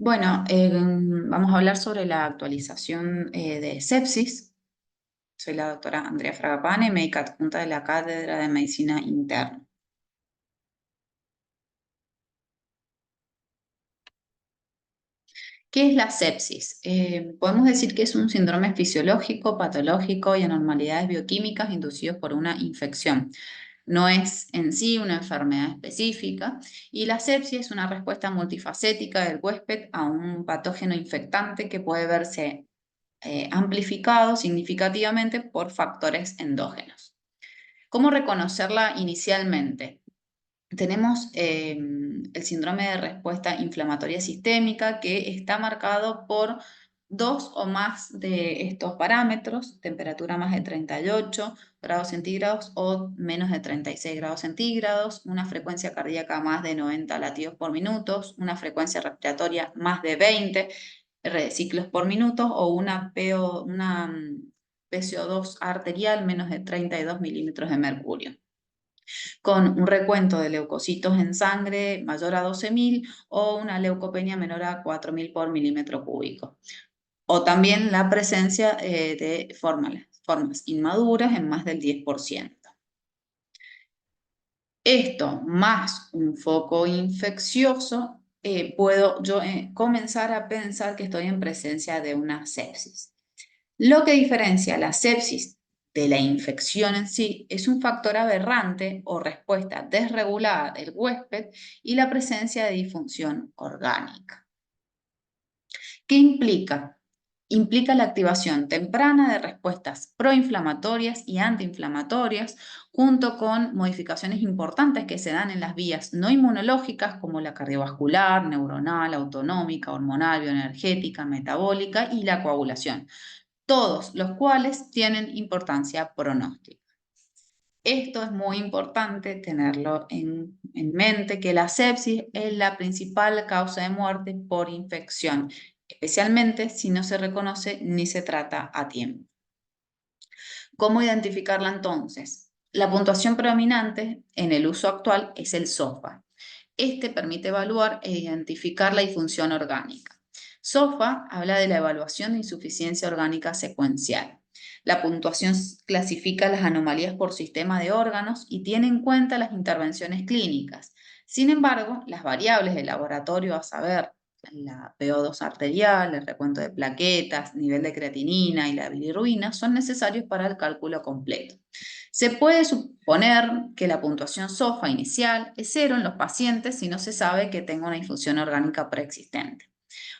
Bueno, vamos a hablar sobre la actualización de sepsis. Soy la doctora Andrea Fragapane, médica adjunta de la Cátedra de Medicina Interna. ¿Qué es la sepsis? Podemos decir que es un síndrome fisiológico, patológico y anormalidades bioquímicas inducidos por una infección. No es en sí una enfermedad específica y la sepsis es una respuesta multifacética del huésped a un patógeno infectante que puede verse amplificado significativamente por factores endógenos. ¿Cómo reconocerla inicialmente? Tenemos el síndrome de respuesta inflamatoria sistémica que está marcado por dos o más de estos parámetros: temperatura más de 38 grados centígrados o menos de 36 grados centígrados, una frecuencia cardíaca más de 90 latidos por minuto, una frecuencia respiratoria más de 20 ciclos por minuto o una PCO2 arterial menos de 32 milímetros de mercurio, con un recuento de leucocitos en sangre mayor a 12.000 o una leucopenia menor a 4.000 por milímetro cúbico. O también la presencia de formas inmaduras en más del 10%. Esto más un foco infeccioso, puedo yo comenzar a pensar que estoy en presencia de una sepsis. Lo que diferencia la sepsis de la infección en sí es un factor aberrante o respuesta desregulada del huésped y la presencia de disfunción orgánica. ¿Qué implica? Implica la activación temprana de respuestas proinflamatorias y antiinflamatorias, junto con modificaciones importantes que se dan en las vías no inmunológicas como la cardiovascular, neuronal, autonómica, hormonal, bioenergética, metabólica y la coagulación, todos los cuales tienen importancia pronóstica. Esto es muy importante tenerlo en mente, que la sepsis es la principal causa de muerte por infección, especialmente si no se reconoce ni se trata a tiempo. ¿Cómo identificarla entonces? La puntuación predominante en el uso actual es el SOFA. Este permite evaluar e identificar la disfunción orgánica. SOFA habla de la evaluación de insuficiencia orgánica secuencial. La puntuación clasifica las anomalías por sistema de órganos y tiene en cuenta las intervenciones clínicas. Sin embargo, las variables del laboratorio, a saber, la PO2 arterial, el recuento de plaquetas, nivel de creatinina y la bilirrubina, son necesarios para el cálculo completo. Se puede suponer que la puntuación SOFA inicial es 0 en los pacientes si no se sabe que tenga una infusión orgánica preexistente.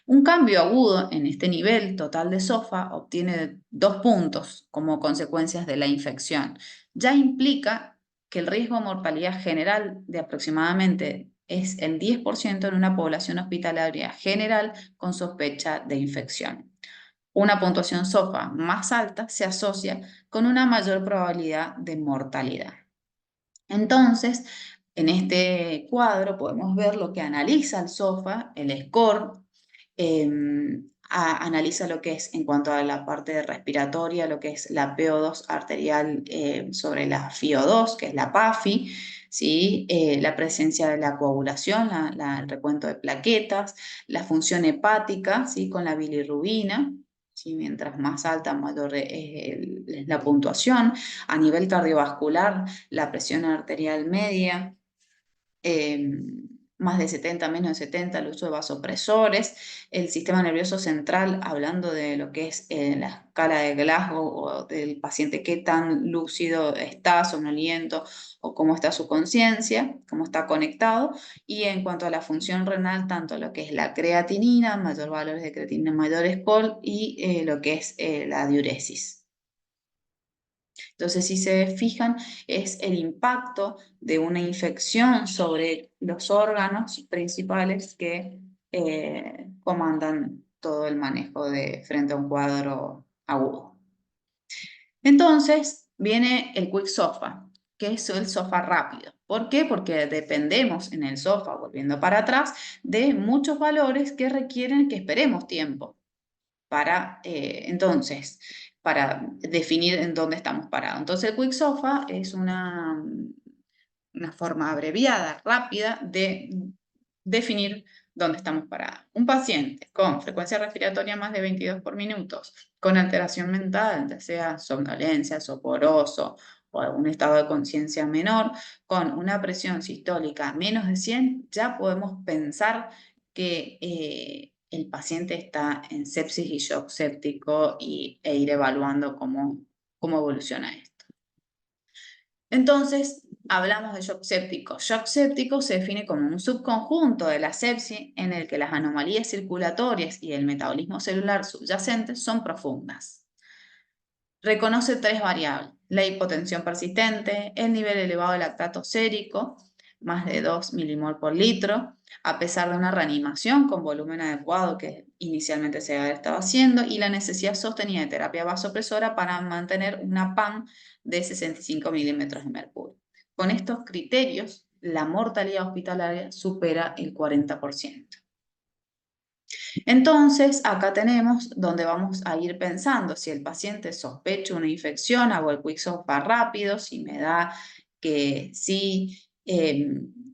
Un cambio agudo en este nivel total de SOFA obtiene 2 puntos como consecuencias de la infección. Ya implica que el riesgo de mortalidad general de aproximadamente es el 10% en una población hospitalaria general con sospecha de infección. Una puntuación SOFA más alta se asocia con una mayor probabilidad de mortalidad. Entonces, en este cuadro podemos ver lo que analiza el SOFA, el score, analiza lo que es en cuanto a la parte respiratoria, lo que es la PO2 arterial sobre la FiO2, que es la PAFI, ¿sí? La presencia de la coagulación, el recuento de plaquetas, la función hepática, ¿sí? Con la bilirrubina. ¿Sí? Mientras más alta, mayor es la puntuación. A nivel cardiovascular, la presión arterial media, más de 70, menos de 70, el uso de vasopresores, el sistema nervioso central, hablando de lo que es la escala de Glasgow o del paciente, qué tan lúcido está, somnoliento, o cómo está su conciencia, cómo está conectado, y en cuanto a la función renal, tanto lo que es la creatinina, mayor valores de creatinina, mayor SCOL, y lo que es la diuresis. Entonces, si se fijan, es el impacto de una infección sobre los órganos principales que comandan todo el manejo frente a un cuadro agudo. Entonces, viene el Quick SOFA, que es el SOFA rápido. ¿Por qué? Porque dependemos en el SOFA, volviendo para atrás, de muchos valores que requieren que esperemos tiempo para definir en dónde estamos parados. Entonces, el Quick SOFA es una forma abreviada, rápida, de definir ¿Dónde estamos parados? Un paciente con frecuencia respiratoria más de 22 por minuto, con alteración mental, ya sea somnolencia, soporoso o algún estado de conciencia menor, con una presión sistólica menos de 100, ya podemos pensar que el paciente está en sepsis y shock séptico e ir evaluando cómo evoluciona esto. Entonces, hablamos de shock séptico. Shock séptico se define como un subconjunto de la sepsis en el que las anomalías circulatorias y el metabolismo celular subyacentes son profundas. Reconoce tres variables: la hipotensión persistente, el nivel elevado de lactato sérico, más de 2 milimol por litro, a pesar de una reanimación con volumen adecuado que inicialmente se había estado haciendo, y la necesidad sostenida de terapia vasopresora para mantener una PAM de 65 milímetros de mercurio. Con estos criterios, la mortalidad hospitalaria supera el 40%. Entonces, acá tenemos donde vamos a ir pensando si el paciente sospecha una infección, hago el quick-SOFA rápido, si me da que sí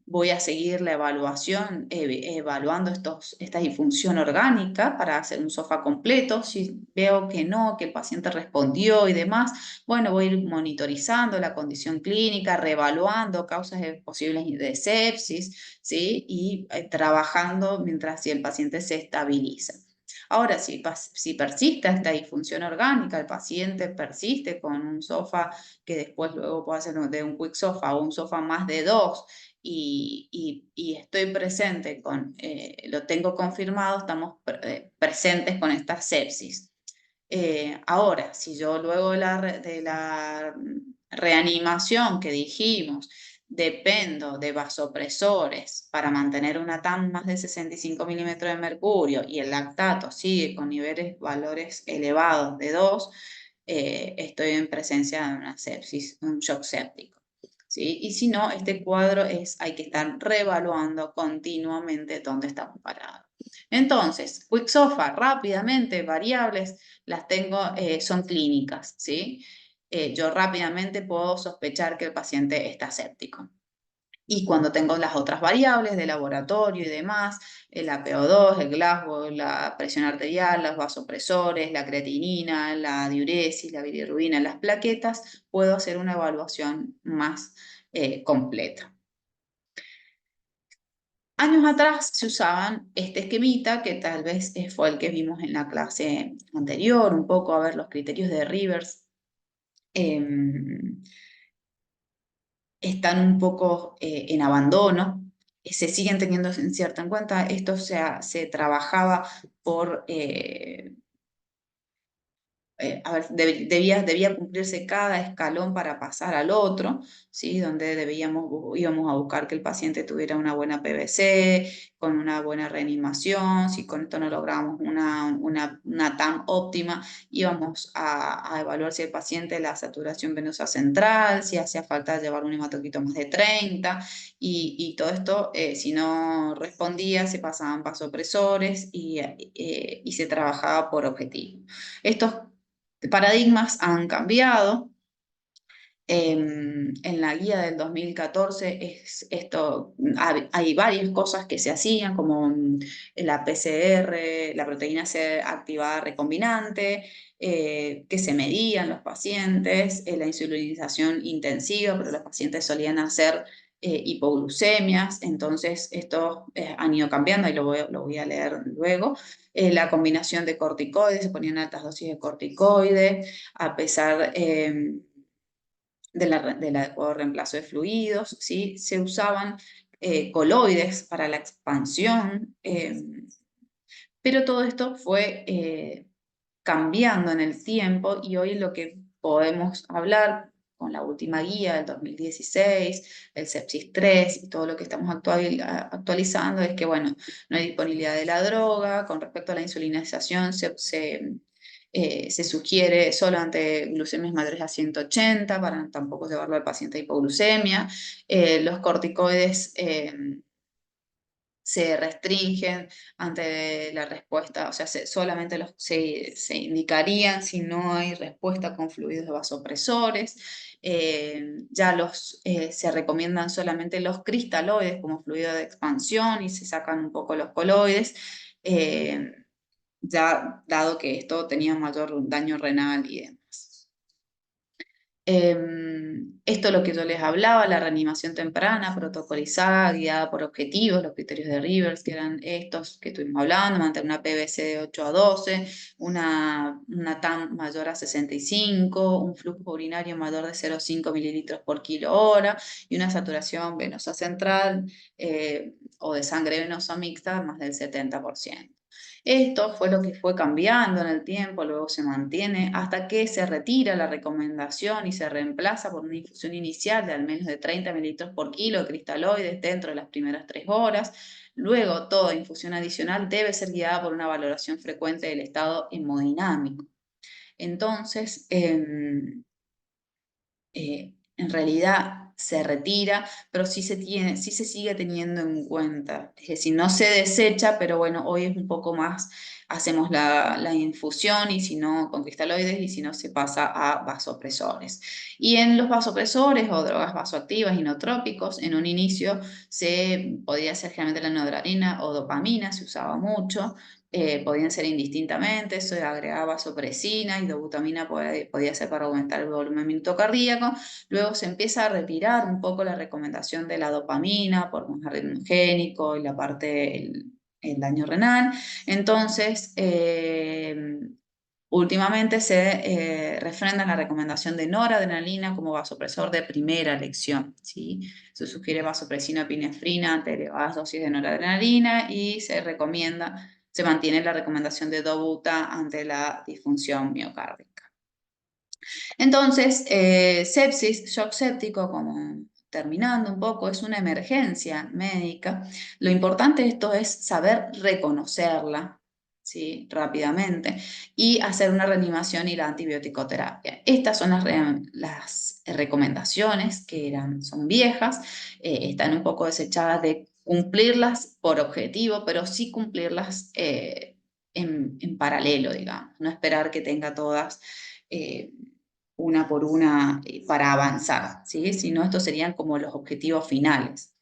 voy a seguir la evaluación, evaluando esta disfunción orgánica para hacer un SOFA completo. Si veo que no, que el paciente respondió y demás, bueno, voy a ir monitorizando la condición clínica, reevaluando causas posibles de sepsis, ¿sí? Y trabajando mientras si el paciente se estabiliza. Ahora, si persiste esta disfunción orgánica, el paciente persiste con un SOFA que después luego puedo hacer de un quick SOFA o un SOFA más de 2 y estoy presente lo tengo confirmado, estamos presentes con esta sepsis. Ahora, si yo luego de la reanimación que dijimos, dependo de vasopresores para mantener una TAM más de 65 milímetros de mercurio y el lactato sigue con valores elevados de 2, estoy en presencia de una sepsis, un shock séptico. ¿Sí? Y si no, este cuadro hay que estar reevaluando continuamente dónde estamos parados. Entonces, Quick SOFA, rápidamente, variables, las tengo, son clínicas, ¿sí? Yo rápidamente puedo sospechar que el paciente está séptico. Y cuando tengo las otras variables de laboratorio y demás, el APO2, el Glasgow, la presión arterial, los vasopresores, la creatinina, la diuresis, la bilirrubina, las plaquetas, puedo hacer una evaluación más completa. Años atrás se usaban este esquemita, que tal vez fue el que vimos en la clase anterior, un poco a ver los criterios de Rivers. Están un poco en abandono, se siguen teniendo en cierta en cuenta. Esto se trabajaba por a ver, debía cumplirse cada escalón para pasar al otro, ¿sí? Donde íbamos a buscar que el paciente tuviera una buena PVC, con una buena reanimación. Si con esto no logramos una TAM óptima, íbamos a evaluar si el paciente la saturación venosa central, si hacía falta llevar un hematocrito más de 30, y todo esto, si no respondía, se pasaban vasopresores y se trabajaba por objetivo. Estos paradigmas han cambiado. En la guía del 2014 hay varias cosas que se hacían, como la PCR, la proteína C activada recombinante, que se medían los pacientes, la insulinización intensiva, pero los pacientes solían hacer hipoglucemias. Entonces estos han ido cambiando y lo voy a leer luego. La combinación de corticoides, se ponían altas dosis de corticoides, a pesar del adecuado reemplazo de fluidos, ¿sí? Se usaban coloides para la expansión, pero todo esto fue cambiando en el tiempo, y hoy lo que podemos hablar con la última guía del 2016, el sepsis 3 y todo lo que estamos actualizando es que, bueno, no hay disponibilidad de la droga. Con respecto a la insulinización, se sugiere solo ante glucemias mayores a 180 para tampoco llevarlo al paciente a hipoglucemia. Los corticoides se restringen ante la respuesta, o sea, solamente se indicarían si no hay respuesta con fluidos de vasopresores. Se recomiendan solamente los cristaloides como fluido de expansión y se sacan un poco los coloides, ya dado que esto tenía mayor daño renal y demás. Esto es lo que yo les hablaba, la reanimación temprana, protocolizada, guiada por objetivos, los criterios de Rivers, que eran estos que estuvimos hablando, mantener una PVC de 8 a 12, una TAM mayor a 65, un flujo urinario mayor de 0,5 mililitros por kilo hora y una saturación venosa central o de sangre venosa mixta más del 70%. Esto fue lo que fue cambiando en el tiempo, luego se mantiene hasta que se retira la recomendación y se reemplaza por una infusión inicial de al menos de 30 mililitros por kilo de cristaloides dentro de las primeras 3 horas. Luego, toda infusión adicional debe ser guiada por una valoración frecuente del estado hemodinámico. Entonces, en realidad se retira, pero sí se sigue teniendo en cuenta. Es decir, no se desecha, pero bueno, hoy es un poco más, hacemos la infusión y si no, con cristaloides y si no, se pasa a vasopresores. Y en los vasopresores o drogas vasoactivas inotrópicos, en un inicio se podía ser generalmente la noradrenalina o dopamina, se usaba mucho. Podían ser indistintamente, se agregaba vasopresina y dobutamina podía ser para aumentar el volumen minuto cardíaco. Luego se empieza a retirar un poco la recomendación de la dopamina por más adrenogénico y la parte, el daño renal. Entonces, últimamente se refrenda la recomendación de noradrenalina como vasopresor de primera elección, ¿sí? Se sugiere vasopresina o epinefrina ante elevadas dosis de noradrenalina y se mantiene la recomendación de dobuta ante la disfunción miocárdica. Entonces, sepsis, shock séptico, como terminando un poco, es una emergencia médica. Lo importante de esto es saber reconocerla, ¿sí? Rápidamente y hacer una reanimación y la antibiótico-terapia. Estas son las recomendaciones que son viejas, están un poco desechadas de cumplirlas por objetivo, pero sí cumplirlas en paralelo, digamos, no esperar que tenga todas una por una para avanzar, ¿sí? Si no, estos serían como los objetivos finales.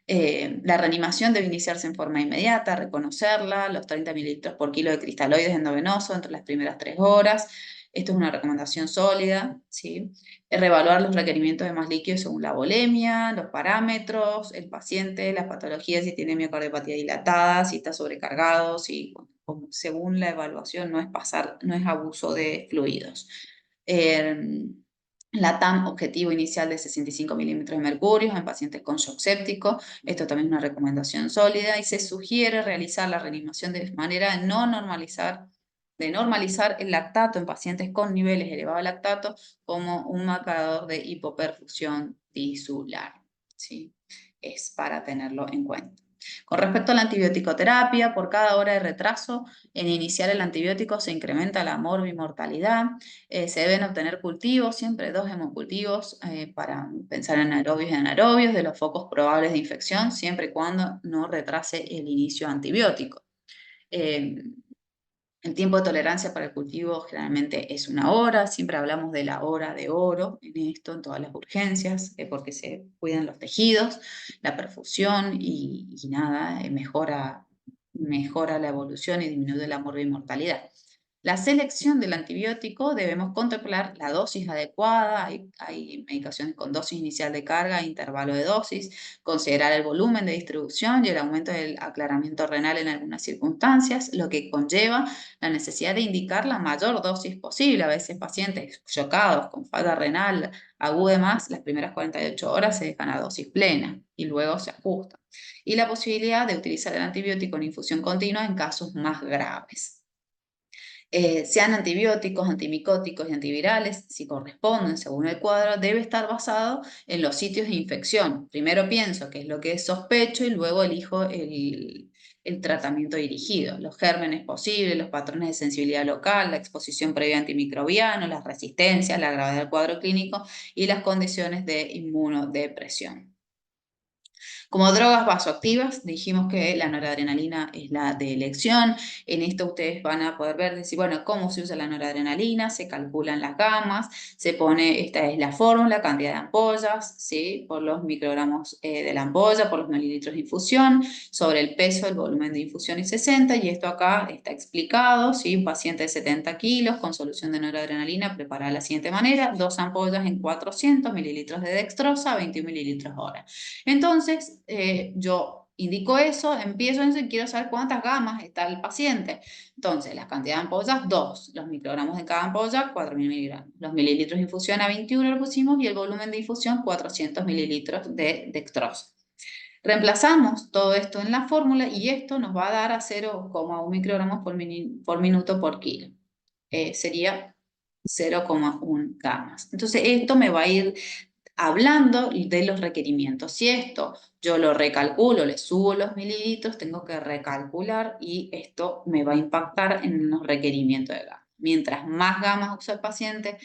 La reanimación debe iniciarse en forma inmediata, reconocerla, los 30 mililitros por kilo de cristaloides endovenoso entre las primeras 3 horas. Esto es una recomendación sólida, ¿sí? Reevaluar los requerimientos de más líquidos según la volemia, los parámetros, el paciente, las patologías, si tiene miocardiopatía dilatada, si está sobrecargado, si, según la evaluación no es abuso de fluidos. La TAM objetivo inicial de 65 milímetros de mercurio en pacientes con shock séptico. Esto también es una recomendación sólida y se sugiere realizar la reanimación de manera de normalizar el lactato en pacientes con niveles elevados de lactato como un marcador de hipoperfusión tisular, ¿sí? Es para tenerlo en cuenta. Con respecto a la antibioticoterapia, por cada hora de retraso en iniciar el antibiótico se incrementa la morbimortalidad. Se deben obtener cultivos, siempre 2 hemocultivos para pensar en aerobios y anaerobios de los focos probables de infección, siempre y cuando no retrase el inicio antibiótico. El tiempo de tolerancia para el cultivo generalmente es 1 hora, siempre hablamos de la hora de oro en esto, en todas las urgencias, porque se cuidan los tejidos, la perfusión y nada, mejora la evolución y disminuye la morbimortalidad. La selección del antibiótico debemos contemplar la dosis adecuada, hay medicaciones con dosis inicial de carga, intervalo de dosis, considerar el volumen de distribución y el aumento del aclaramiento renal en algunas circunstancias, lo que conlleva la necesidad de indicar la mayor dosis posible. A veces pacientes chocados con falla renal aguda más, las primeras 48 horas se dejan a dosis plena y luego se ajustan. Y la posibilidad de utilizar el antibiótico en infusión continua en casos más graves. Sean antibióticos, antimicóticos y antivirales, si corresponden según el cuadro, debe estar basado en los sitios de infección. Primero pienso qué es lo que sospecho y luego elijo el tratamiento dirigido. Los gérmenes posibles, los patrones de sensibilidad local, la exposición previa a antimicrobianos, las resistencias, la gravedad del cuadro clínico y las condiciones de inmunodepresión. Como drogas vasoactivas, dijimos que la noradrenalina es la de elección. En esto ustedes van a poder ver, decir, bueno, cómo se usa la noradrenalina, se calculan las gamas, se pone, esta es la fórmula, cantidad de ampollas, ¿sí? Por los microgramos de la ampolla, por los mililitros de infusión, sobre el peso, el volumen de infusión y 60, y esto acá está explicado, ¿sí? Un paciente de 70 kilos con solución de noradrenalina prepara de la siguiente manera, 2 ampollas en 400 mililitros de dextrosa, 21 mililitros hora. Entonces, yo indico eso, empiezo eso y quiero saber cuántas gamas está el paciente. Entonces, la cantidad de ampollas, 2. Los microgramos de cada ampolla, 4.000 miligramos. Los mililitros de infusión a 21 lo pusimos y el volumen de infusión, 400 mililitros de dextrosa. Reemplazamos todo esto en la fórmula y esto nos va a dar a 0,1 microgramos por minuto por kilo. Sería 0,1 gamas. Entonces, esto me va a ir hablando de los requerimientos. Si esto yo lo recalculo, le subo los mililitros, tengo que recalcular y esto me va a impactar en los requerimientos de gama. Mientras más gamas usa el paciente,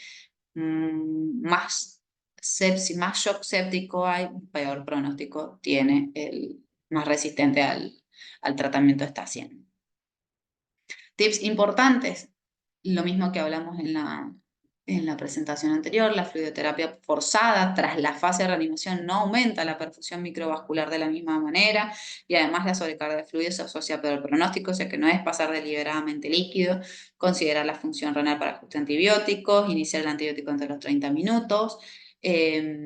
más sepsis, más shock séptico hay, peor pronóstico tiene, más resistente al tratamiento está haciendo. Tips importantes, lo mismo que hablamos en la presentación anterior, la fluidoterapia forzada tras la fase de reanimación no aumenta la perfusión microvascular de la misma manera y además la sobrecarga de fluido se asocia a peor pronóstico, o sea que no es pasar deliberadamente líquido, considerar la función renal para ajuste antibióticos, iniciar el antibiótico entre los 30 minutos,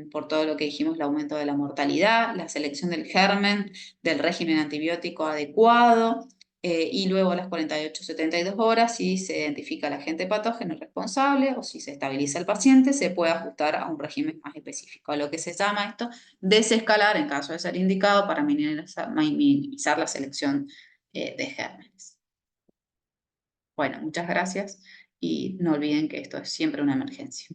por todo lo que dijimos, el aumento de la mortalidad, la selección del germen, del régimen antibiótico adecuado, y luego a las 48-72 horas, si se identifica el agente patógeno responsable o si se estabiliza el paciente, se puede ajustar a un régimen más específico, a lo que se llama esto desescalar en caso de ser indicado para minimizar la selección de gérmenes. Bueno, muchas gracias y no olviden que esto es siempre una emergencia.